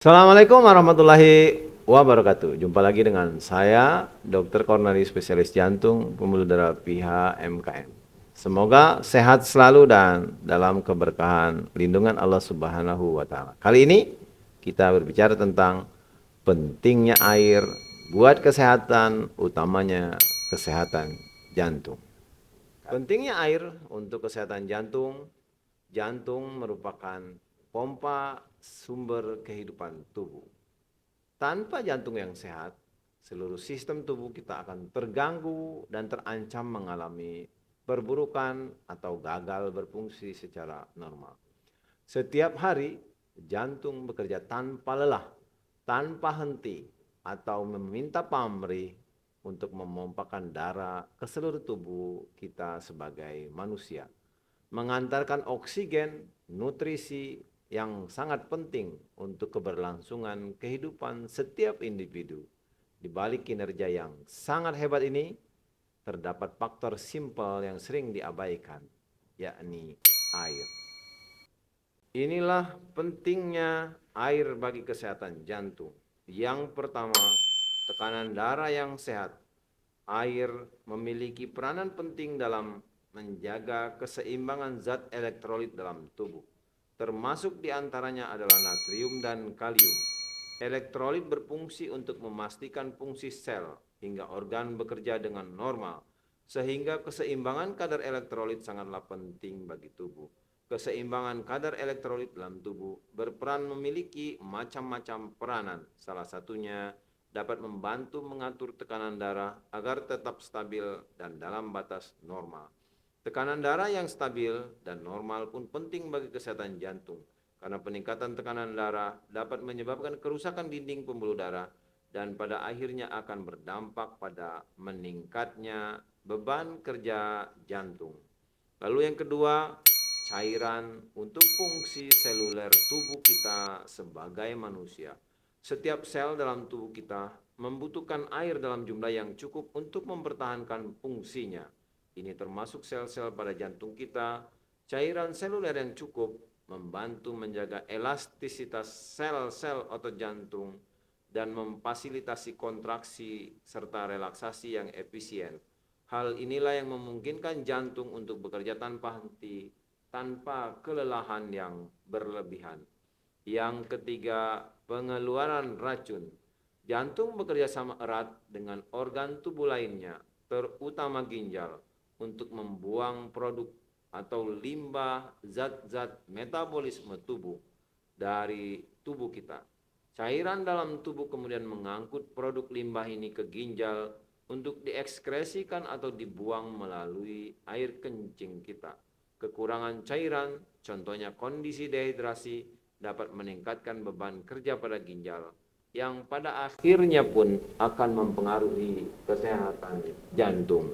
Assalamualaikum warahmatullahi wabarakatuh. Jumpa lagi dengan saya, Dr. Cornelis, spesialis jantung, pembuluh darah PIHA MKM. Semoga sehat selalu dan dalam keberkahan lindungan Allah Subhanahu wa Ta'ala. Kali ini kita berbicara tentang pentingnya air buat kesehatan, utamanya kesehatan jantung. Pentingnya air untuk kesehatan jantung. Jantung merupakan pompa sumber kehidupan tubuh. Tanpa jantung yang sehat, seluruh sistem tubuh kita akan terganggu dan terancam mengalami perburukan atau gagal berfungsi secara normal. Setiap hari, jantung bekerja tanpa lelah, tanpa henti, atau meminta pamrih untuk memompakan darah ke seluruh tubuh kita sebagai manusia, mengantarkan oksigen, nutrisi yang sangat penting untuk keberlangsungan kehidupan setiap individu. Di balik kinerja yang sangat hebat ini, terdapat faktor simpel yang sering diabaikan, yakni air. Inilah pentingnya air bagi kesehatan jantung. Yang pertama, tekanan darah yang sehat. Air memiliki peranan penting dalam menjaga keseimbangan zat elektrolit dalam tubuh. Termasuk diantaranya adalah natrium dan kalium. Elektrolit berfungsi untuk memastikan fungsi sel hingga organ bekerja dengan normal, sehingga keseimbangan kadar elektrolit sangatlah penting bagi tubuh. Keseimbangan kadar elektrolit dalam tubuh berperan memiliki macam-macam peranan, salah satunya dapat membantu mengatur tekanan darah agar tetap stabil dan dalam batas normal. Tekanan darah yang stabil dan normal pun penting bagi kesehatan jantung, karena peningkatan tekanan darah dapat menyebabkan kerusakan dinding pembuluh darah dan pada akhirnya akan berdampak pada meningkatnya beban kerja jantung. Lalu yang kedua, cairan untuk fungsi seluler tubuh kita sebagai manusia. Setiap sel dalam tubuh kita membutuhkan air dalam jumlah yang cukup untuk mempertahankan fungsinya. Ini termasuk sel-sel pada jantung kita. Cairan seluler yang cukup membantu menjaga elastisitas sel-sel otot jantung dan memfasilitasi kontraksi serta relaksasi yang efisien. Hal inilah yang memungkinkan jantung untuk bekerja tanpa henti, tanpa kelelahan yang berlebihan. Yang ketiga, pengeluaran racun. Jantung bekerja sama erat dengan organ tubuh lainnya, terutama ginjal, untuk membuang produk atau limbah zat-zat metabolisme tubuh dari tubuh kita. Cairan dalam tubuh kemudian mengangkut produk limbah ini ke ginjal untuk diekskresikan atau dibuang melalui air kencing kita. Kekurangan cairan, contohnya kondisi dehidrasi, dapat meningkatkan beban kerja pada ginjal, yang pada akhirnya pun akan mempengaruhi kesehatan jantung.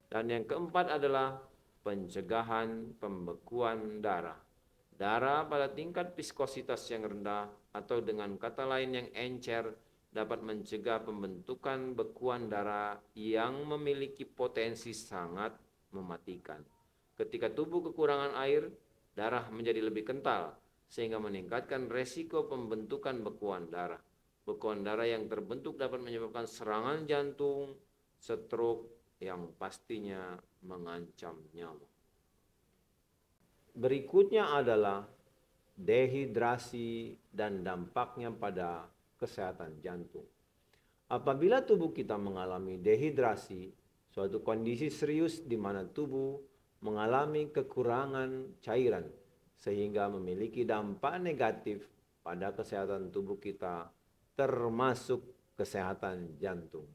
Dan yang keempat adalah pencegahan pembekuan darah. Darah pada tingkat viskositas yang rendah atau dengan kata lain yang encer dapat mencegah pembentukan bekuan darah yang memiliki potensi sangat mematikan. Ketika tubuh kekurangan air, darah menjadi lebih kental sehingga meningkatkan resiko pembentukan bekuan darah. Bekuan darah yang terbentuk dapat menyebabkan serangan jantung, stroke yang pastinya mengancam nyawa. Berikutnya adalah dehidrasi dan dampaknya pada kesehatan jantung. Apabila tubuh kita mengalami dehidrasi, suatu kondisi serius di mana tubuh mengalami kekurangan cairan sehingga memiliki dampak negatif pada kesehatan tubuh kita, termasuk kesehatan jantung.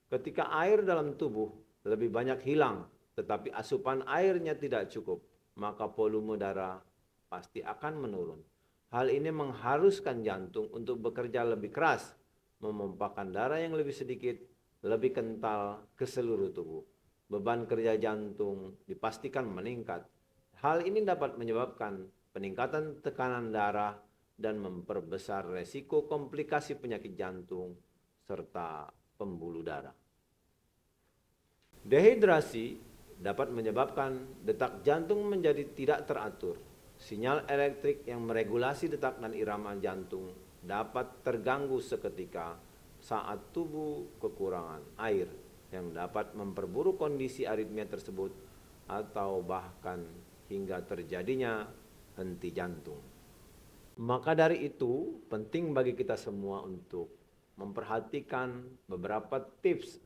Ketika air dalam tubuh lebih banyak hilang, tetapi asupan airnya tidak cukup, maka volume darah pasti akan menurun. Hal ini mengharuskan jantung untuk bekerja lebih keras, memompakan darah yang lebih sedikit, lebih kental ke seluruh tubuh. Beban kerja jantung dipastikan meningkat. Hal ini dapat menyebabkan peningkatan tekanan darah dan memperbesar resiko komplikasi penyakit jantung serta pembuluh darah. Dehidrasi dapat menyebabkan detak jantung menjadi tidak teratur. Sinyal elektrik yang meregulasi detak dan irama jantung dapat terganggu seketika saat tubuh kekurangan air yang dapat memperburuk kondisi aritmia tersebut atau bahkan hingga terjadinya henti jantung. Maka dari itu penting bagi kita semua untuk memperhatikan beberapa tips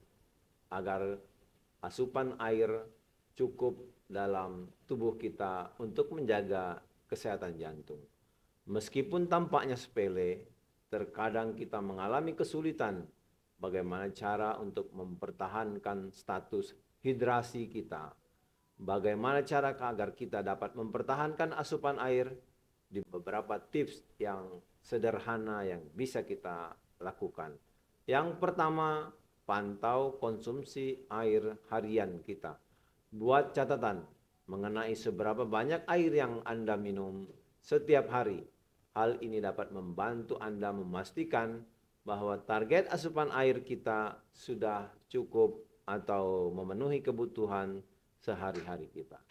agar asupan air cukup dalam tubuh kita untuk menjaga kesehatan jantung. Meskipun tampaknya sepele, terkadang kita mengalami kesulitan bagaimana cara untuk mempertahankan status hidrasi kita. Bagaimana cara agar kita dapat mempertahankan asupan air di beberapa tips yang sederhana yang bisa kita lakukan. Yang pertama, pantau konsumsi air harian kita. Buat catatan mengenai seberapa banyak air yang Anda minum setiap hari. Hal ini dapat membantu Anda memastikan bahwa target asupan air kita sudah cukup atau memenuhi kebutuhan sehari-hari kita.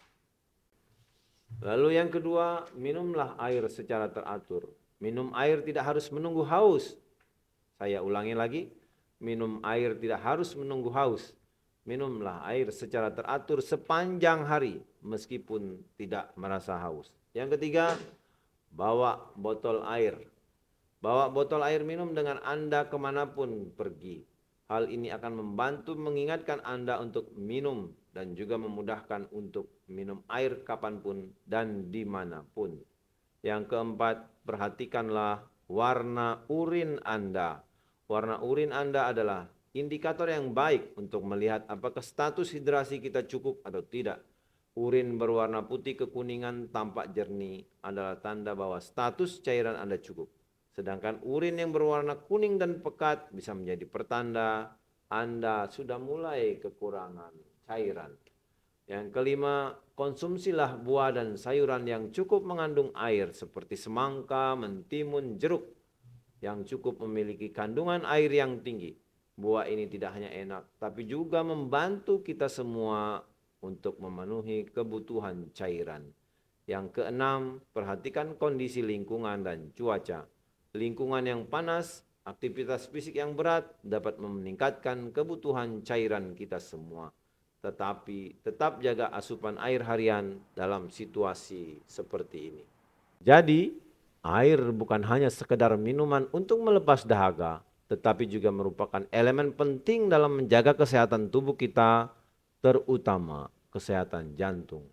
Lalu yang kedua, minumlah air secara teratur. Minum air tidak harus menunggu haus. Saya ulangi lagi, minum air tidak harus menunggu haus. Minumlah air secara teratur sepanjang hari meskipun tidak merasa haus. Yang ketiga, bawa botol air. Bawa botol air minum dengan Anda kemanapun pergi. Hal ini akan membantu mengingatkan Anda untuk minum dan juga memudahkan untuk minum air kapanpun dan dimanapun. Yang keempat, perhatikanlah warna urin Anda. Warna urin Anda adalah indikator yang baik untuk melihat apakah status hidrasi kita cukup atau tidak. Urin berwarna putih kekuningan tampak jernih adalah tanda bahwa status cairan Anda cukup. Sedangkan urin yang berwarna kuning dan pekat bisa menjadi pertanda Anda sudah mulai kekurangan cairan. Yang kelima, konsumsilah buah dan sayuran yang cukup mengandung air seperti semangka, mentimun, jeruk yang cukup memiliki kandungan air yang tinggi. Buah ini tidak hanya enak, tapi juga membantu kita semua untuk memenuhi kebutuhan cairan. Yang keenam, perhatikan kondisi lingkungan dan cuaca. Lingkungan yang panas, aktivitas fisik yang berat dapat meningkatkan kebutuhan cairan kita semua. Tetapi tetap jaga asupan air harian dalam situasi seperti ini. Jadi, air bukan hanya sekedar minuman untuk melepas dahaga, tetapi juga merupakan elemen penting dalam menjaga kesehatan tubuh kita, terutama kesehatan jantung.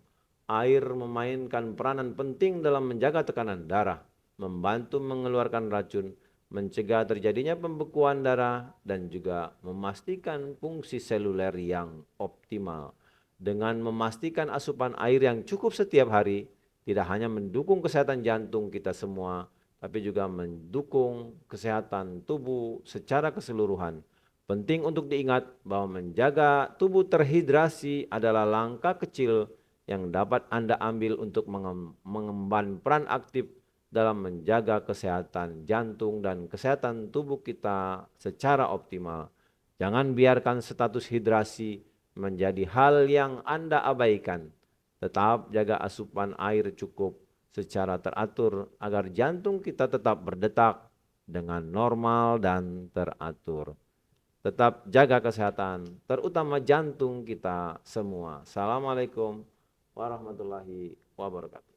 Air memainkan peranan penting dalam menjaga tekanan darah, membantu mengeluarkan racun, mencegah terjadinya pembekuan darah, dan juga memastikan fungsi seluler yang optimal. Dengan memastikan asupan air yang cukup setiap hari, tidak hanya mendukung kesehatan jantung kita semua, tapi juga mendukung kesehatan tubuh secara keseluruhan. Penting untuk diingat bahwa menjaga tubuh terhidrasi adalah langkah kecil yang dapat Anda ambil untuk mengemban peran aktif dalam menjaga kesehatan jantung dan kesehatan tubuh kita secara optimal. Jangan biarkan status hidrasi menjadi hal yang Anda abaikan. Tetap jaga asupan air cukup secara teratur agar jantung kita tetap berdetak dengan normal dan teratur. Tetap jaga kesehatan, terutama jantung kita semua. Assalamualaikum warahmatullahi wabarakatuh.